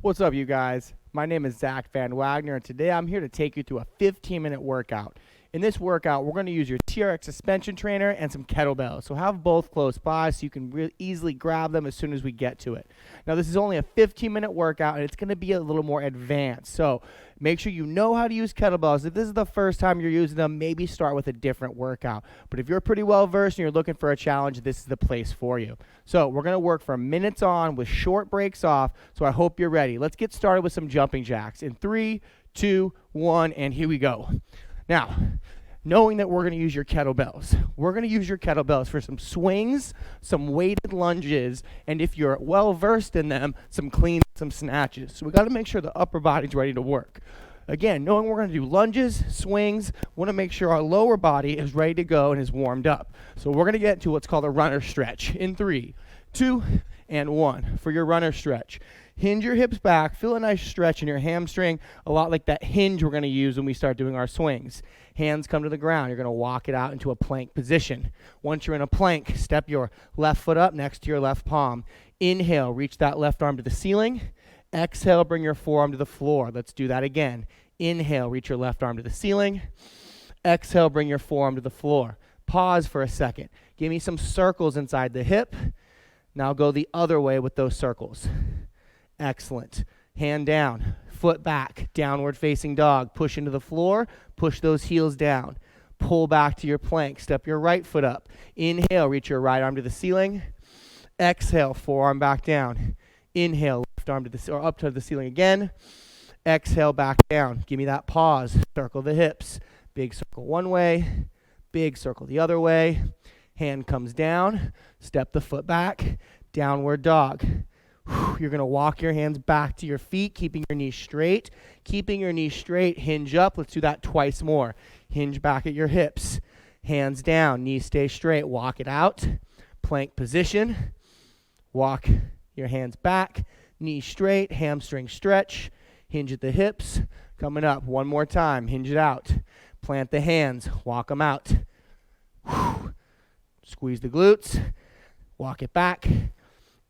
What's up, you guys? My name is Zach Van Wagoner, and today I'm here to take you through a 15-minute workout. In this workout, we're going to use your TRX suspension trainer and some kettlebells. So have both close by so you can really easily grab them as soon as we get to it. Now, this is only a 15-minute workout, and it's going to be a little more advanced. So make sure you know how to use kettlebells. If this is the first time you're using them, maybe start with a different workout. But if you're pretty well versed and you're looking for a challenge, this is the place for you. So we're going to work for minutes on with short breaks off. So I hope you're ready. Let's get started with some jumping jacks. In 3, 2, 1, and here we go. Now, knowing that we're going to use your kettlebells, we're going to use your kettlebells for some swings, some weighted lunges, and if you're well versed in them, some cleans, some snatches. So we got to make sure the upper body's ready to work. Again, knowing we're going to do lunges, swings, we want to make sure our lower body is ready to go and is warmed up. So we're going to get into what's called a runner stretch in 3, 2, and 1 for your runner stretch. Hinge your hips back, feel a nice stretch in your hamstring, a lot like that hinge we're going to use when we start doing our swings. Hands come to the ground. You're going to walk it out into a plank position. Once you're in a plank, step your left foot up next to your left palm. Inhale, reach that left arm to the ceiling. Exhale, bring your forearm to the floor. Let's do that again. Inhale, reach your left arm to the ceiling. Exhale, bring your forearm to the floor. Pause for a second. Give me some circles inside the hip. Now go the other way with those circles. Excellent. Hand down, foot back, downward facing dog. Push into the floor, push those heels down. Pull back to your plank, step your right foot up. Inhale, reach your right arm to the ceiling. Exhale, forearm back down. Inhale, left arm to the or up to the ceiling again. Exhale, back down. Give me that pause. Circle the hips. Big circle one way, big circle the other way. Hand comes down, step the foot back, downward dog. You're going to walk your hands back to your feet, keeping your knees straight. Keeping your knees straight, hinge up. Let's do that twice more. Hinge back at your hips. Hands down, knees stay straight. Walk it out. Plank position. Walk your hands back, knees straight, hamstring stretch. Hinge at the hips. Coming up, one more time. Hinge it out. Plant the hands. Walk them out. Squeeze the glutes. Walk it back.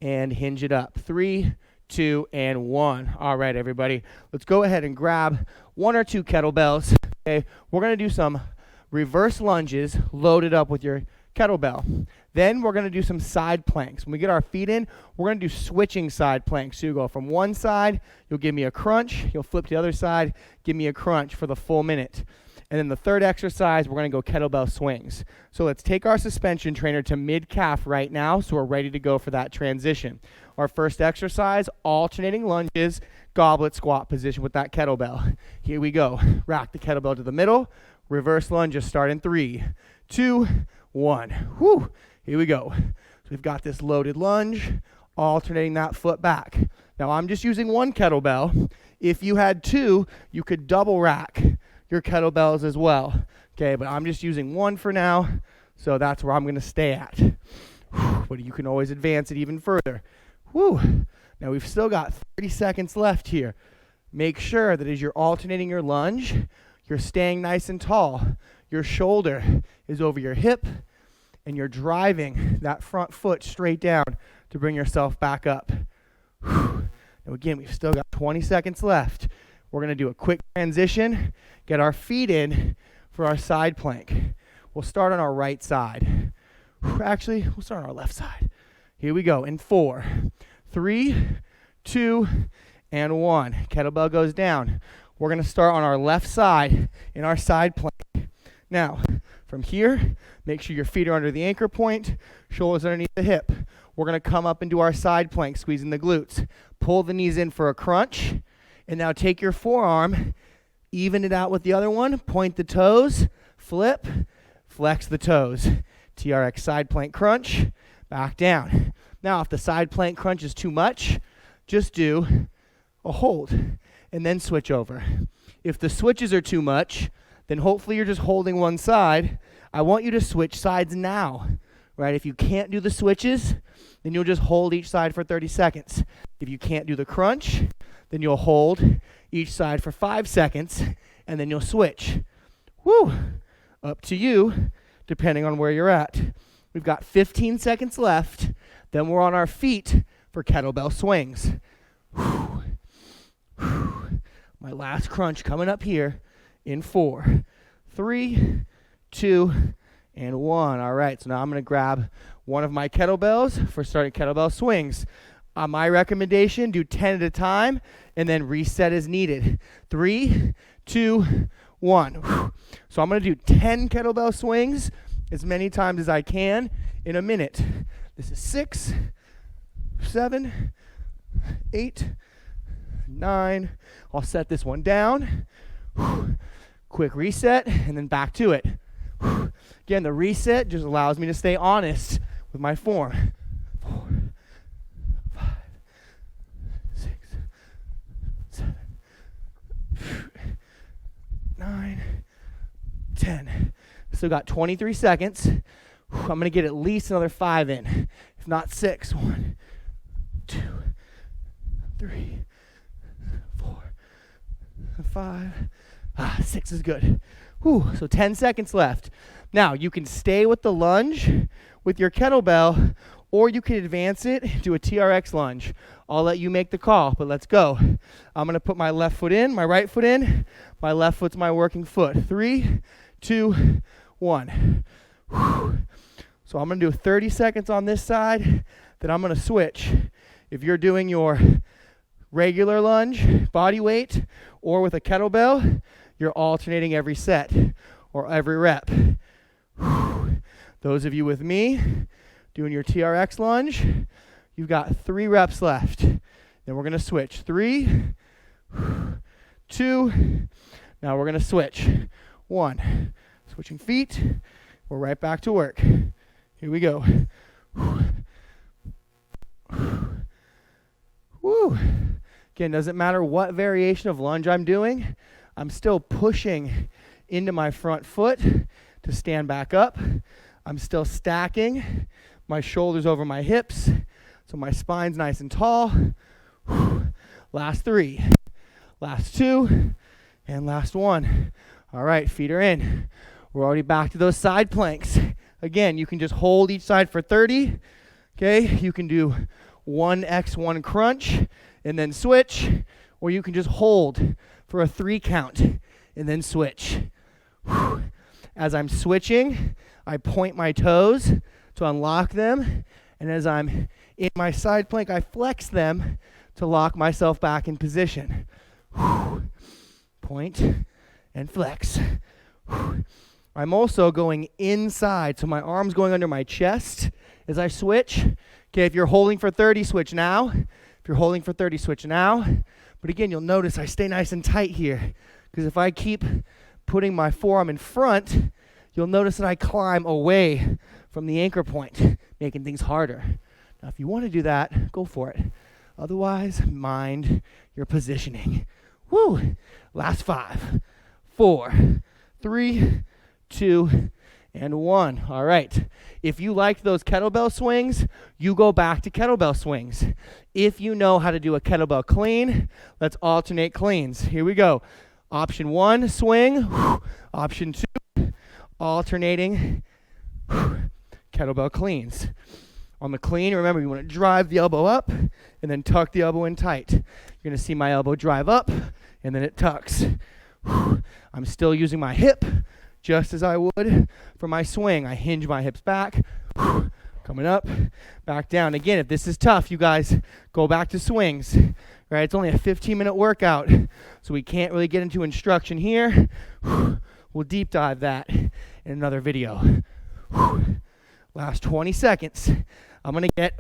And hinge it up. 3, 2, and 1. All right, everybody. Let's go ahead and grab 1 or 2 kettlebells. Okay, we're going to do some reverse lunges loaded up with your kettlebell. Then we're going to do some side planks. When we get our feet in, we're going to do switching side planks. So you go from one side, you'll give me a crunch. You'll flip to the other side, give me a crunch for the full minute. And then the third exercise, we're going to go kettlebell swings. So let's take our suspension trainer to mid-calf right now so we're ready to go for that transition. Our first exercise, alternating lunges, goblet squat position with that kettlebell. Here we go. Rack the kettlebell to the middle. Reverse lunges start in 3, 2, 1. Whew. Here we go. So we've got this loaded lunge, alternating that foot back. Now I'm just using 1 kettlebell. If you had 2, you could double rack your kettlebells as well. Okay, but I'm just using 1 for now, so that's where I'm going to stay at. But you can always advance it even further. Whew. Now we've still got 30 seconds left here. Make sure that as you're alternating your lunge, you're staying nice and tall. Your shoulder is over your hip, and you're driving that front foot straight down to bring yourself back up. Whew. Now again, we've still got 20 seconds left. We're going to do a quick transition, get our feet in for our side plank. We'll start on our right side. Actually, we'll start on our left side. Here we go in 4, 3, 2, and 1. Kettlebell goes down. We're going to start on our left side in our side plank. Now, from here, make sure your feet are under the anchor point, shoulders underneath the hip. We're going to come up into our side plank, squeezing the glutes. Pull the knees in for a crunch. And now take your forearm, even it out with the other one, point the toes, flip, flex the toes. TRX side plank crunch, back down. Now if the side plank crunch is too much, just do a hold and then switch over. If the switches are too much, then hopefully you're just holding one side. I want you to switch sides now, right? If you can't do the switches, then you'll just hold each side for 30 seconds. If you can't do the crunch, then you'll hold each side for 5 seconds, and then you'll switch. Woo! Up to you, depending on where you're at. We've got 15 seconds left. Then we're on our feet for kettlebell swings. Whew. My last crunch coming up here in 4, 3, 2, and 1. All right, so now I'm going to grab one of my kettlebells for starting kettlebell swings. My recommendation, do 10 at a time and then reset as needed. 3, 2, 1. So I'm going to do 10 kettlebell swings as many times as I can in a minute. This is 6, 7, 8, 9. I'll set this one down. Quick reset and then back to it. Again, the reset just allows me to stay honest with my form. 4, 5, 6, 7, 9, 10. Still got 23 seconds. I'm going to get at least another 5 in, if not 6. 1, 2, 3, 4, 5. 6 is good. So 10 seconds left. Now, you can stay with the lunge with your kettlebell, or you can advance it to a TRX lunge. I'll let you make the call, but let's go. I'm going to put my left foot in, my right foot in. My left foot's my working foot. 3, 2, 1. So I'm going to do 30 seconds on this side, then I'm going to switch. If you're doing your regular lunge, body weight, or with a kettlebell, you're alternating every set or every rep. Those of you with me doing your TRX lunge, you've got 3 reps left. Then we're going to switch. 3, 2, now we're going to switch. 1, switching feet. We're right back to work. Here we go. Woo. Again, doesn't matter what variation of lunge I'm doing, I'm still pushing into my front foot to stand back up. I'm still stacking my shoulders over my hips, so my spine's nice and tall. Last 3, last 2, and last 1. All right, feet are in. We're already back to those side planks. Again, you can just hold each side for 30. Okay, you can do 1x1 crunch and then switch, or you can just hold for a 3 count and then switch. As I'm switching, I point my toes to unlock them, and as I'm in my side plank, I flex them to lock myself back in position. Point and flex. I'm also going inside, so my arm's going under my chest as I switch. Okay, if you're holding for 30, switch now. If you're holding for 30, switch now. But again, you'll notice I stay nice and tight here, because if I keep putting my forearm in front, you'll notice that I climb away from the anchor point, making things harder. Now, if you want to do that, go for it. Otherwise, mind your positioning. Woo! Last 5, 4, 3, 2, and 1. All right. If you liked those kettlebell swings, you go back to kettlebell swings. If you know how to do a kettlebell clean, let's alternate cleans. Here we go. Option 1, swing. Option 2, alternating kettlebell cleans. On the clean, remember, you want to drive the elbow up and then tuck the elbow in tight. You're going to see my elbow drive up and then it tucks. I'm still using my hip just as I would for my swing. I hinge my hips back, coming up, back down. Again, if this is tough, you guys, go back to swings. Right? It's only a 15-minute workout, so we can't really get into instruction here. We'll deep dive that in another video. Last 20 seconds. I'm going to get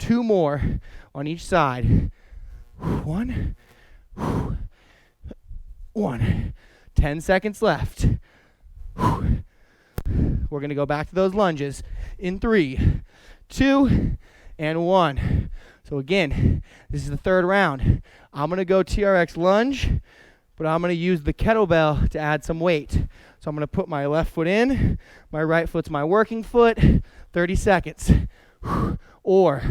2 more on each side. 1. 10 seconds left. We're going to go back to those lunges in 3, 2, and 1. So again, this is the 3rd round. I'm going to go TRX lunge, but I'm going to use the kettlebell to add some weight. So I'm going to put my left foot in, my right foot's my working foot, 30 seconds, or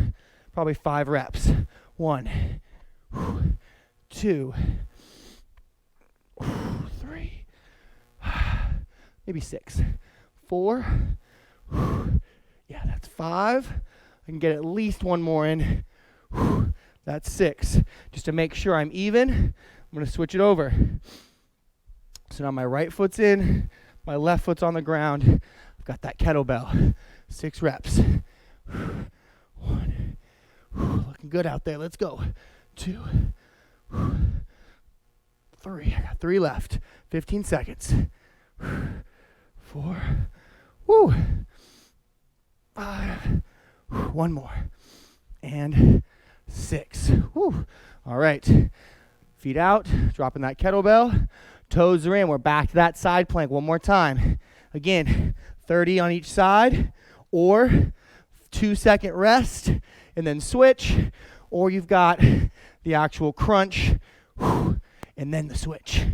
probably 5 reps. 1, 2, 3, maybe 6, 4, yeah, that's 5. I can get at least 1 more in. That's 6. Just to make sure I'm even, going to switch it over. So now my right foot's in, my left foot's on the ground. I've got that kettlebell. 6 reps. 1. Looking good out there. Let's go. 2. 3. I got 3 left. 15 seconds. 4. Woo. 5. 1 more. And 6. Woo. All right. Feet out. Dropping that kettlebell. Toes are in. We're back to that side plank one more time. Again, 30 on each side, or 2-second rest and then switch, or you've got the actual crunch and then the switch.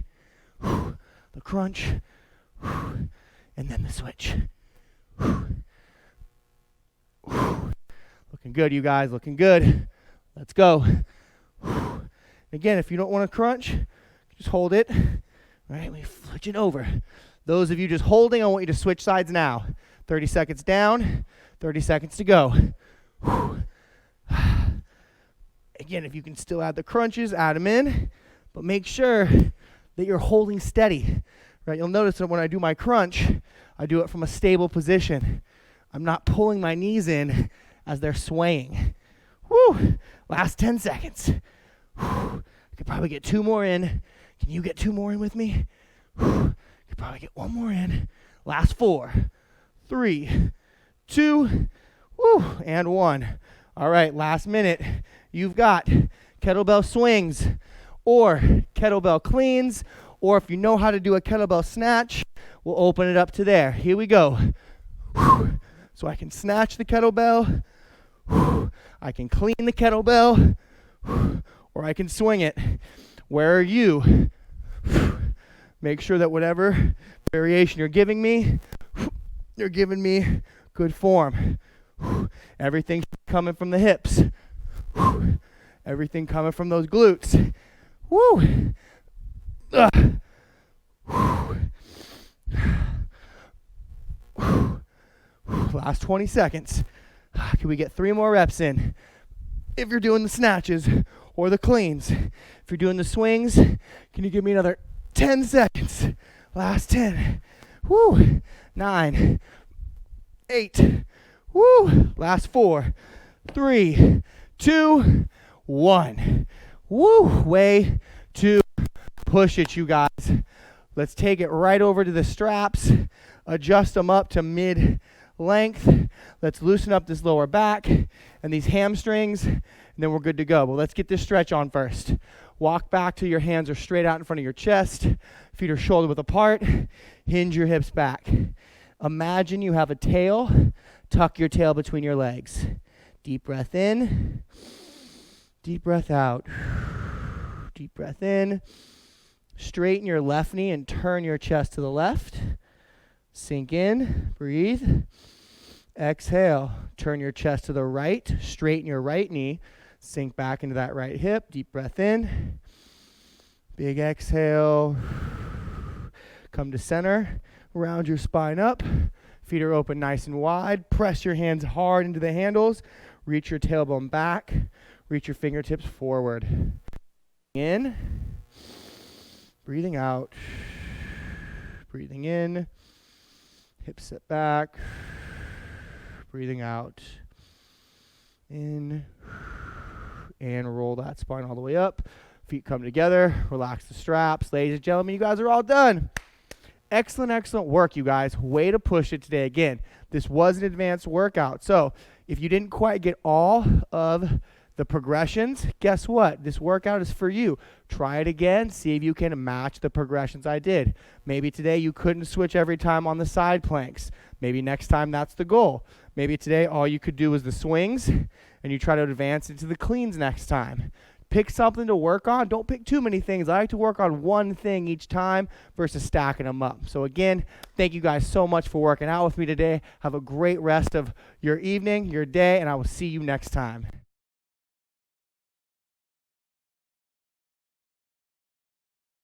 The crunch and then the switch. Looking good, you guys, looking good. Let's go. Again, if you don't want to crunch, just hold it. All right, we switch it over. Those of you just holding, I want you to switch sides now. 30 seconds down, 30 seconds to go. Again, if you can still add the crunches, add them in, but make sure that you're holding steady. Right? You'll notice that when I do my crunch, I do it from a stable position. I'm not pulling my knees in as they're swaying. Woo! Last 10 seconds. I could probably get 2 more in. Can you get 2 more in with me? Could probably get 1 more in. Last 4, 3, 2, woo, and 1. All right, last minute. You've got kettlebell swings or kettlebell cleans, or if you know how to do a kettlebell snatch, we'll open it up to there. Here we go. So I can snatch the kettlebell, I can clean the kettlebell, or I can swing it. Where are you? Make sure that whatever variation you're giving me good form. Everything coming from the hips. Everything coming from those glutes. Woo! Last 20 seconds. Can we get 3 more reps in? If you're doing the snatches or the cleans. If you're doing the swings, can you give me another 10 seconds? Last 10. Woo! 9. 8. Woo! Last 4. 3. 2. 1. Woo! Way to push it, you guys. Let's take it right over to the straps. Adjust them up to mid-length. Let's loosen up this lower back and these hamstrings, and then we're good to go. But let's get this stretch on first. Walk back till your hands are straight out in front of your chest. Feet are shoulder width apart. Hinge your hips back. Imagine you have a tail. Tuck your tail between your legs. Deep breath in. Deep breath out. Deep breath in. Straighten your left knee and turn your chest to the left. Sink in. Breathe. Exhale. Turn your chest to the right. Straighten your right knee. Sink back into that right hip. Deep breath in. Big exhale. Come to center. Round your spine up. Feet are open nice and wide. Press your hands hard into the handles. Reach your tailbone back. Reach your fingertips forward. In. Breathing out. Breathing in. Hips set back. Breathing out. In. And roll that spine all the way up. Feet come together. Relax the straps. Ladies and gentlemen, you guys are all done. Excellent, excellent work, you guys. Way to push it today. Again, this was an advanced workout. So if you didn't quite get all of the progressions, guess what? This workout is for you. Try it again. See if you can match the progressions I did. Maybe today you couldn't switch every time on the side planks. Maybe next time that's the goal. Maybe today all you could do was the swings, and you try to advance into the cleans next time. Pick something to work on. Don't pick too many things. I like to work on one thing each time versus stacking them up. So again, thank you guys so much for working out with me today. Have a great rest of your evening, your day, and I will see you next time.